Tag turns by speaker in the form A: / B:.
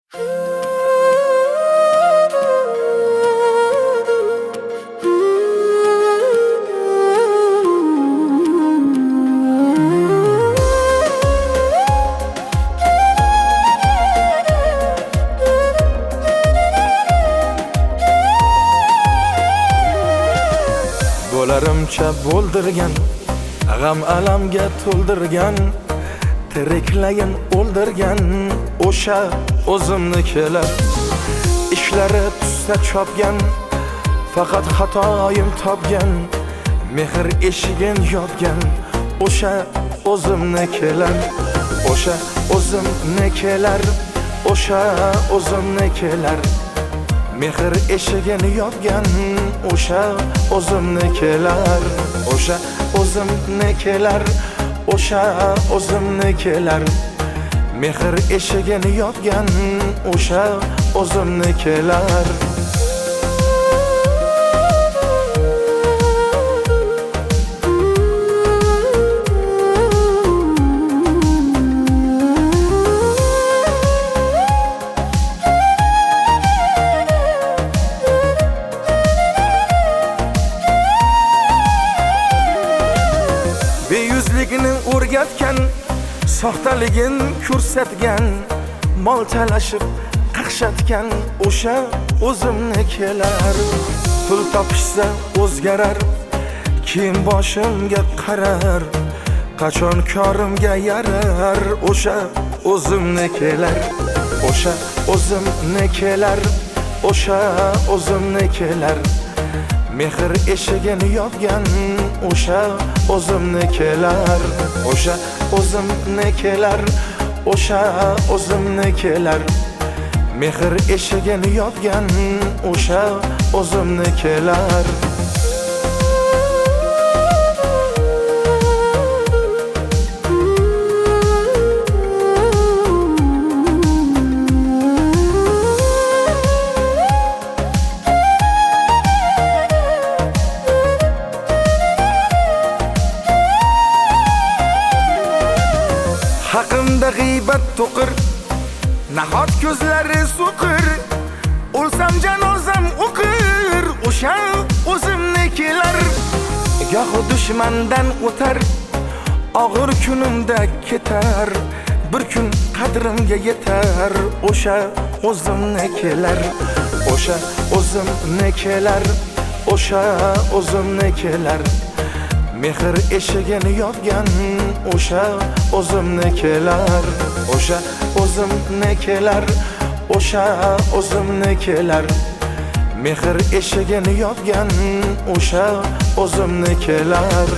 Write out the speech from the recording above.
A: Bo'larimcha bo'ldirgan, g'am alamga to'ldirgan, tiriklayin o'ldirgan o'sha o'zimnikilar. Ishlari tusta chopgan, faqat xatoyim topgan, mehr eshigin yopgan o'sha o'zimnikilar. O'sha o'zimnikilar, o'sha o'zimnikilar. Mehr eshigini yopgan o'sha o'zimnikilar. O'sha o'zimnikilar, o'sha o'zimnikilar. Mehr eshigini yopgan o'sha o'zimnikilar. Beyuzligini o'rgatgan, soxtaligin ko'rsatgan, mol talashib qaqshatgan o'sha o'zimnikilar. Pul topishsa o'zgarar, kiyim boshimga qarar, qachon korimga yarar o'sha o'zimnikilar. O'sha o'zimnikilar, o'sha o'zimnikilar. Mehr eshigini yopgan o'sha o'zimnikilar. O'sha o'zimnikilar, o'sha o'zimnikilar. Mehr eshigini yopgan o'sha o'zimnikilar. Haqimda g'iybat to'qir, nahot ko'zlari so'qir, o'lsam janozam o'qir o'sha o'zimnikilar. Gohi dushmandan o'tar, og'ir kunimda ketar, bir kun qadrimga yetar o'sha o'zimnikilar. O'sha o'zimnikilar, o'sha o'zimnikilar. Mehr eshigini yopgan o'sha o'zimnikilar. O'sha o'zimnikilar, o'sha o'zimnikilar. Mehr eshigini yopgan o'sha o'zimnikilar.